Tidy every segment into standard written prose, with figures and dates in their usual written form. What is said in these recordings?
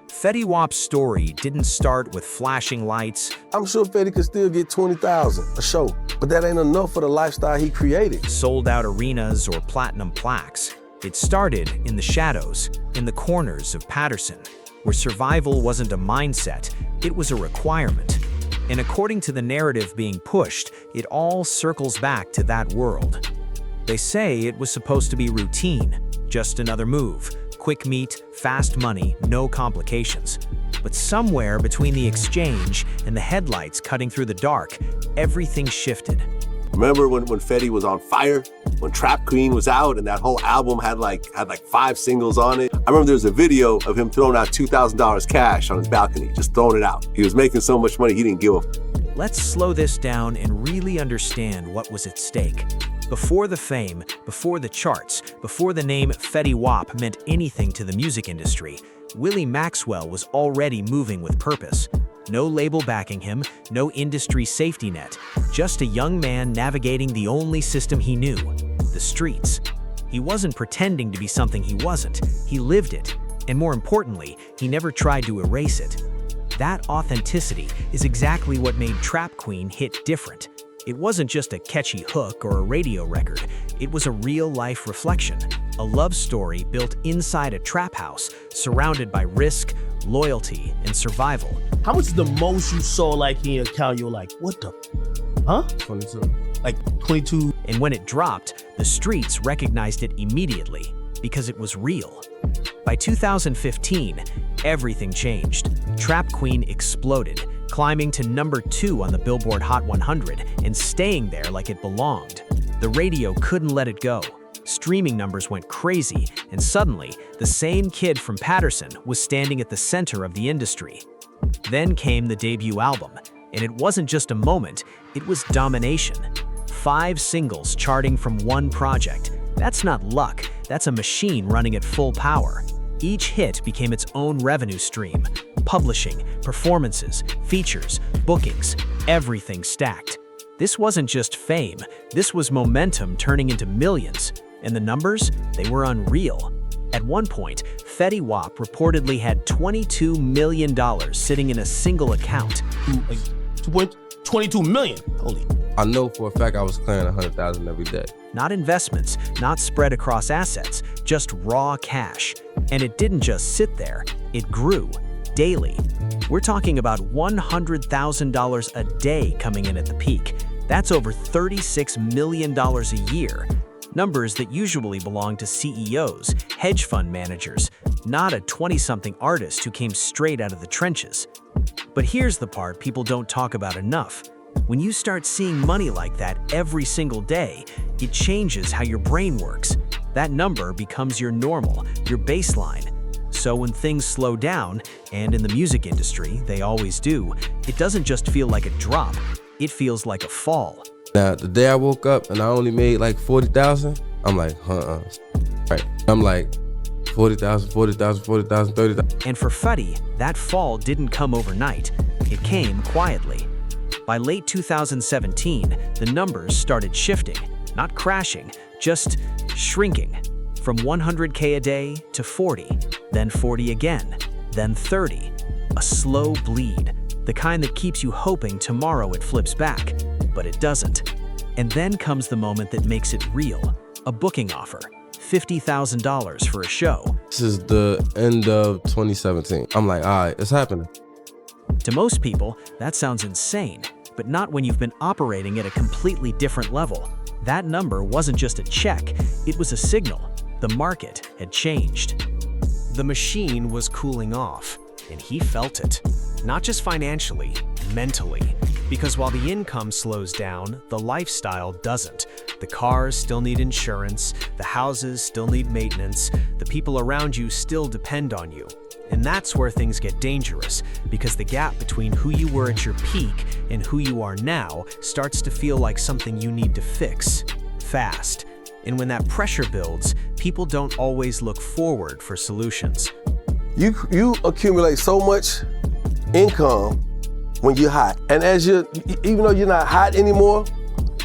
Fetty Wap's story didn't start with flashing lights. I'm sure Fetty could still get 20,000 a show, but that ain't enough for the lifestyle he created. Sold-out arenas or platinum plaques. It started in the shadows, in the corners of Patterson, where survival wasn't a mindset, it was a requirement. And according to the narrative being pushed, it all circles back to that world. They say it was supposed to be routine, just another move, quick meet, fast money, no complications. But somewhere between the exchange and the headlights cutting through the dark, everything shifted. Remember when Fetty was on fire? When Trap Queen was out and that whole album had like 5 singles on it? I remember there was a video of him throwing out $2,000 cash on his balcony, just throwing it out. He was making so much money he didn't give a. Let's slow this down and really understand what was at stake. Before the fame, before the charts, before the name Fetty Wap meant anything to the music industry, Willie Maxwell was already moving with purpose. No label backing him, no industry safety net, just a young man navigating the only system he knew, the streets. He wasn't pretending to be something he wasn't, he lived it, and more importantly, he never tried to erase it. That authenticity is exactly what made Trap Queen hit different. It wasn't just a catchy hook or a radio record, it was a real-life reflection, a love story built inside a trap house, surrounded by risk, loyalty, and survival. How much is the most you saw like in your account? You're like, what the? Huh? 22. Like 22. And when it dropped, the streets recognized it immediately because it was real. By 2015, everything changed. Trap Queen exploded, climbing to #2 on the Billboard Hot 100 and staying there like it belonged. The radio couldn't let it go. Streaming numbers went crazy, and suddenly, the same kid from Patterson was standing at the center of the industry. Then came the debut album, and it wasn't just a moment, it was domination. 5 singles charting from one project. That's not luck, that's a machine running at full power. Each hit became its own revenue stream. Publishing, performances, features, bookings, everything stacked. This wasn't just fame, this was momentum turning into millions. And the numbers, they were unreal. At one point, Fetty Wap reportedly had $22 million sitting in a single account. 22 million. Holy. I know for a fact I was clearing 100,000 every day. Not investments, not spread across assets, just raw cash. And it didn't just sit there, it grew daily. We're talking about $100,000 a day coming in at the peak. That's over $36 million a year. Numbers that usually belong to CEOs, hedge fund managers, not a 20-something artist who came straight out of the trenches. But here's the part people don't talk about enough. When you start seeing money like that every single day, it changes how your brain works. That number becomes your normal, your baseline. So when things slow down, and in the music industry, they always do, it doesn't just feel like a drop, it feels like a fall. Now, the day I woke up and I only made like 40,000, I'm like, right. I'm like, 40,000, 40,000, 40,000, 30,000. And for Fetty, that fall didn't come overnight. It came quietly. By late 2017, the numbers started shifting, not crashing, just shrinking. From 100K a day to 40, then 40 again, then 30. A slow bleed, the kind that keeps you hoping tomorrow it flips back, but it doesn't. And then comes the moment that makes it real, a booking offer, $50,000 for a show. This is the end of 2017. I'm like, all right, it's happening. To most people, that sounds insane, but not when you've been operating at a completely different level. That number wasn't just a check, it was a signal. The market had changed. The machine was cooling off, and he felt it. Not just financially, mentally. Because while the income slows down, the lifestyle doesn't. The cars still need insurance, the houses still need maintenance, the people around you still depend on you. And that's where things get dangerous, because the gap between who you were at your peak and who you are now starts to feel like something you need to fix, fast. And when that pressure builds, people don't always look forward for solutions. You accumulate so much income when you're hot. And even though you're not hot anymore,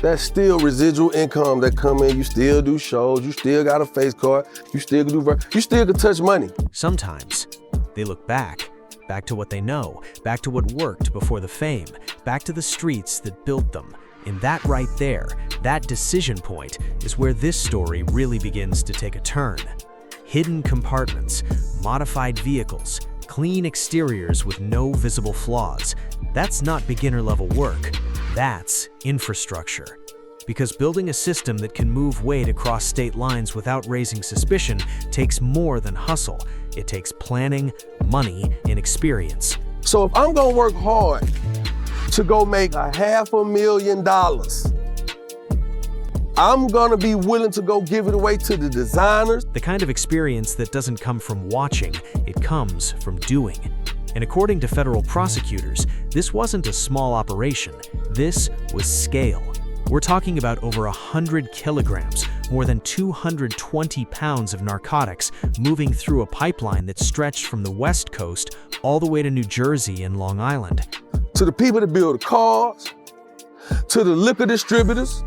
that's still residual income that come in. You still do shows, you still got a face card, you still can touch money. Sometimes They look back to what they know, back to what worked before the fame, back to the streets that built them. And that right there, that decision point, is where this story really begins to take a turn. Hidden compartments, modified vehicles, clean exteriors with no visible flaws. That's not beginner-level work. That's infrastructure. Because building a system that can move weight across state lines without raising suspicion takes more than hustle. It takes planning, money, and experience. So if I'm gonna work hard to go make $500,000, I'm gonna be willing to go give it away to the designers. The kind of experience that doesn't come from watching, it comes from doing. And according to federal prosecutors, this wasn't a small operation. This was scale. We're talking about over 100 kilograms, more than 220 pounds of narcotics moving through a pipeline that stretched from the West Coast all the way to New Jersey and Long Island. To the people that build the cars, to the liquor distributors,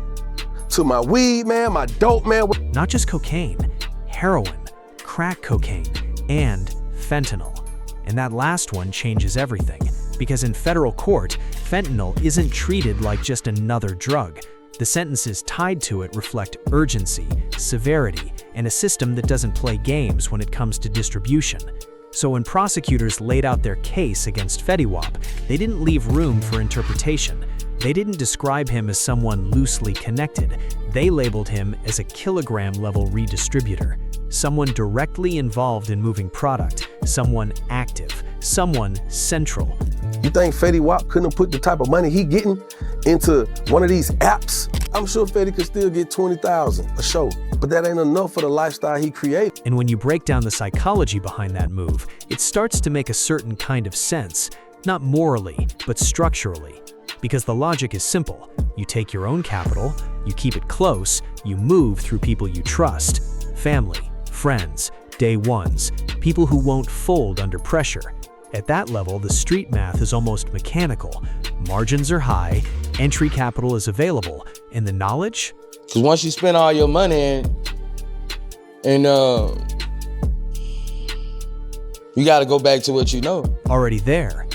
to my weed man, my dope man. Not just cocaine, heroin, crack cocaine, and fentanyl. And that last one changes everything, because in federal court, fentanyl isn't treated like just another drug. The sentences tied to it reflect urgency, severity, and a system that doesn't play games when it comes to distribution. So when prosecutors laid out their case against Fetty Wap, they didn't leave room for interpretation. They didn't describe him as someone loosely connected. They labeled him as a kilogram-level redistributor, someone directly involved in moving product, someone active, someone central. You think Fetty Wap couldn't have put the type of money he getting into one of these apps? I'm sure Fetty could still get $20,000 a show, but that ain't enough for the lifestyle he created. And when you break down the psychology behind that move, it starts to make a certain kind of sense, not morally, but structurally. Because the logic is simple. You take your own capital, you keep it close, you move through people you trust. Family, friends, day ones, people who won't fold under pressure. At that level, the street math is almost mechanical. Margins are high, entry capital is available, and the knowledge? Because once you spend all your money and you got to go back to what you know. Already there.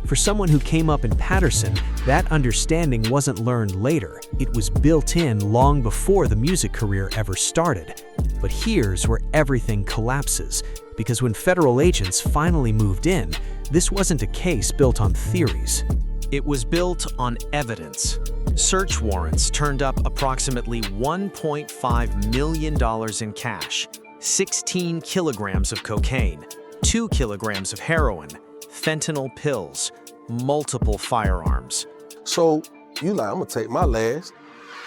For someone who came up in Patterson, that understanding wasn't learned later. It was built in long before the music career ever started. But here's where everything collapses, because when federal agents finally moved in, this wasn't a case built on theories. It was built on evidence. Search warrants turned up approximately $1.5 million in cash, 16 kilograms of cocaine, 2 kilograms of heroin, fentanyl pills, multiple firearms. So you like, I'm gonna take my last,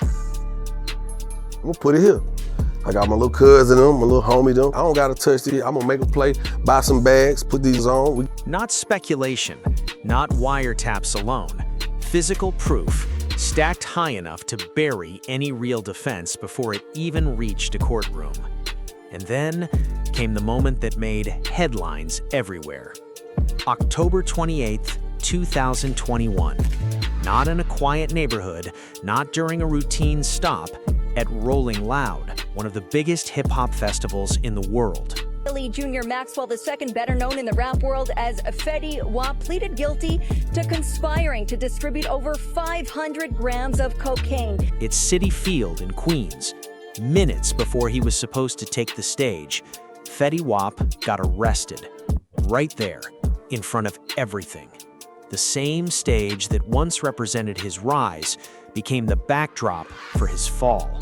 I'm gonna put it here. I got my little cousin them, my little homie them. I don't gotta touch these. I'm gonna make a play, buy some bags, put these on. Not speculation, not wiretaps alone. Physical proof, stacked high enough to bury any real defense before it even reached a courtroom. And then came the moment that made headlines everywhere. October 28th, 2021. Not in a quiet neighborhood, not during a routine stop, at Rolling Loud, one of the biggest hip-hop festivals in the world. Billy Jr. Maxwell II, better known in the rap world as Fetty Wap, pleaded guilty to conspiring to distribute over 500 grams of cocaine. It's Citi Field in Queens. Minutes before he was supposed to take the stage, Fetty Wap got arrested. Right there, in front of everything. The same stage that once represented his rise became the backdrop for his fall.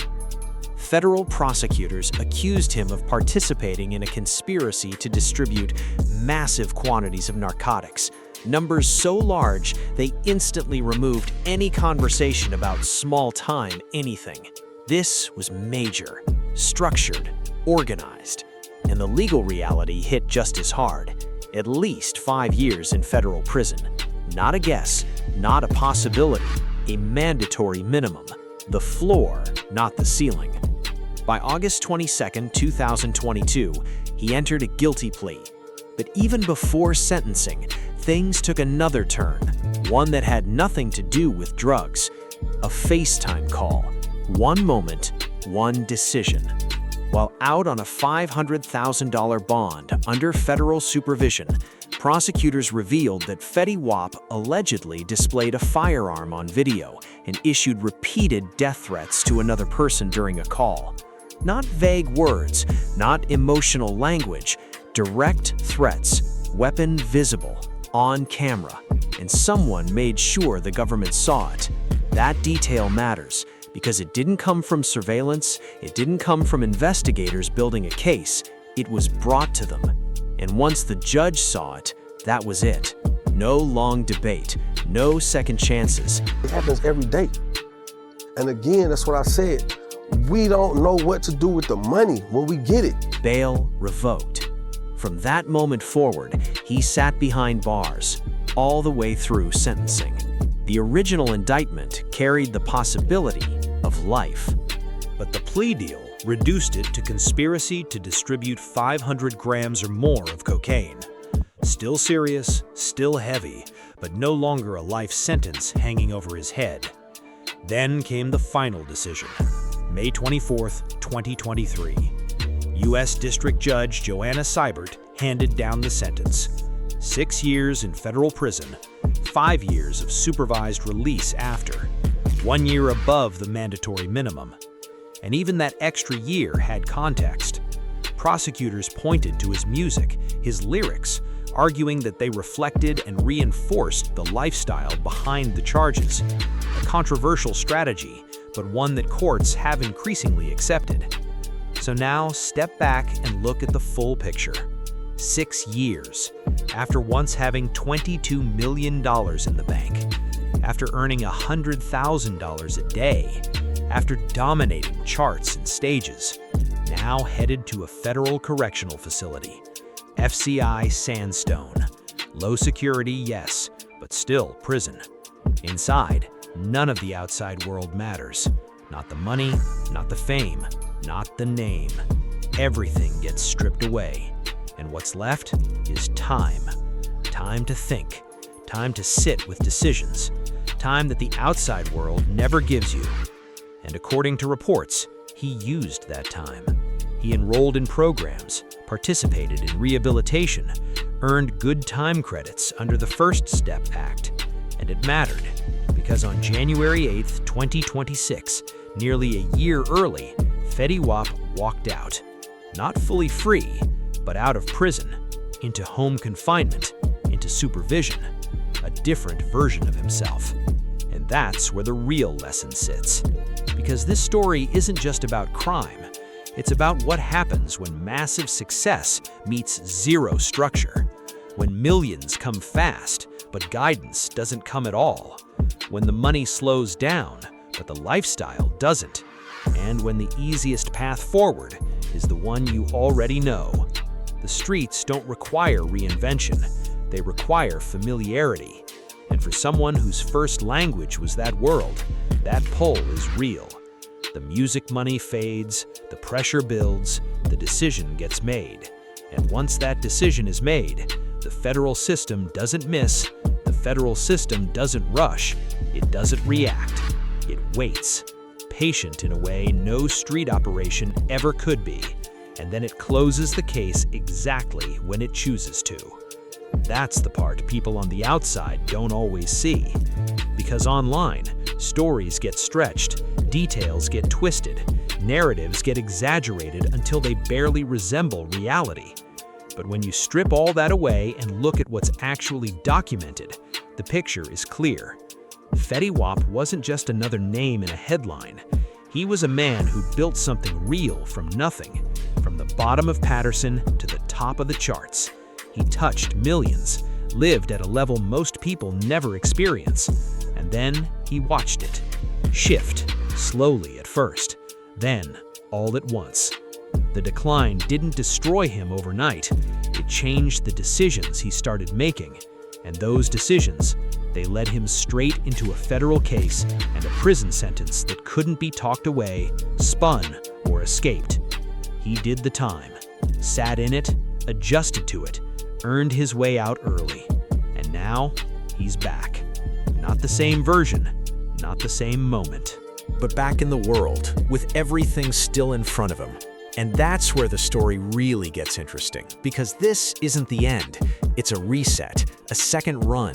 Federal prosecutors accused him of participating in a conspiracy to distribute massive quantities of narcotics, numbers so large they instantly removed any conversation about small-time anything. This was major, structured, organized, and the legal reality hit just as hard. At least 5 years in federal prison. Not a guess, not a possibility, a mandatory minimum. The floor, not the ceiling. By August 22, 2022, he entered a guilty plea. But even before sentencing, things took another turn, one that had nothing to do with drugs. A FaceTime call. One moment, one decision. While out on a $500,000 bond under federal supervision, prosecutors revealed that Fetty Wap allegedly displayed a firearm on video and issued repeated death threats to another person during a call. Not vague words, not emotional language, direct threats, weapon visible, on camera, and someone made sure the government saw it. That detail matters because it didn't come from surveillance, it didn't come from investigators building a case, it was brought to them. And once the judge saw it, that was it. No long debate, no second chances. It happens every day. And again, that's what I said. We don't know what to do with the money when we get it. Bail revoked. From that moment forward, he sat behind bars, all the way through sentencing. The original indictment carried the possibility of life. But the plea deal reduced it to conspiracy to distribute 500 grams or more of cocaine. Still serious, still heavy, but no longer a life sentence hanging over his head. Then came the final decision, May 24, 2023. U.S. District Judge Joanna Seibert handed down the sentence. 6 years in federal prison, 5 years of supervised release after, 1 year above the mandatory minimum. And even that extra year had context. Prosecutors pointed to his music, his lyrics, arguing that they reflected and reinforced the lifestyle behind the charges. A controversial strategy, but one that courts have increasingly accepted. So now step back and look at the full picture. 6 years, after once having $22 million in the bank, after earning $100,000 a day, after dominating charts and stages, now headed to a federal correctional facility, FCI Sandstone. Low security, yes, but still prison. Inside, none of the outside world matters. Not the money, not the fame, not the name. Everything gets stripped away. And what's left is time. Time to think. Time to sit with decisions. Time that the outside world never gives you. And according to reports, he used that time. He enrolled in programs, participated in rehabilitation, earned good time credits under the First Step Act. And it mattered, because on January 8, 2026, nearly a year early, Fetty Wap walked out. Not fully free, but out of prison, into home confinement, into supervision, a different version of himself. And that's where the real lesson sits. Because this story isn't just about crime, it's about what happens when massive success meets zero structure, when millions come fast, but guidance doesn't come at all, when the money slows down, but the lifestyle doesn't, and when the easiest path forward is the one you already know. The streets don't require reinvention, they require familiarity. And for someone whose first language was that world, that pull is real. The music money fades, the pressure builds, the decision gets made. And once that decision is made, the federal system doesn't miss, the federal system doesn't rush, it doesn't react, it waits. Patient in a way no street operation ever could be. And then it closes the case exactly when it chooses to. That's the part people on the outside don't always see. Because online, stories get stretched, details get twisted, narratives get exaggerated until they barely resemble reality. But when you strip all that away and look at what's actually documented, the picture is clear. Fetty Wap wasn't just another name in a headline. He was a man who built something real from nothing. From the bottom of Patterson to the top of the charts. He touched millions, lived at a level most people never experience. And then he watched it shift, slowly at first, then all at once. The decline didn't destroy him overnight. It changed the decisions he started making. And those decisions, they led him straight into a federal case and a prison sentence that couldn't be talked away, spun, or escaped. He did the time, sat in it, adjusted to it, earned his way out early. And now, he's back. Not the same version, not the same moment. But back in the world, with everything still in front of him. And that's where the story really gets interesting, because this isn't the end. It's a reset, a second run,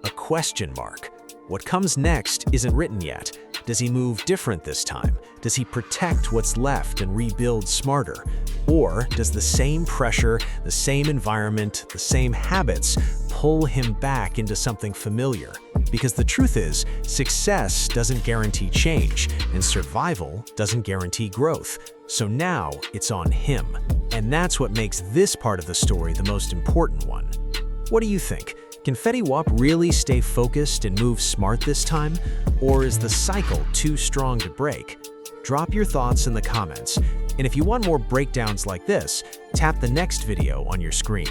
a question mark. What comes next isn't written yet. Does he move different this time? Does he protect what's left and rebuild smarter? Or does the same pressure, the same environment, the same habits pull him back into something familiar? Because the truth is, success doesn't guarantee change, and survival doesn't guarantee growth. So now it's on him. And that's what makes this part of the story the most important one. What do you think? Can Fetty Wap really stay focused and move smart this time? Or is the cycle too strong to break? Drop your thoughts in the comments. And if you want more breakdowns like this, tap the next video on your screen.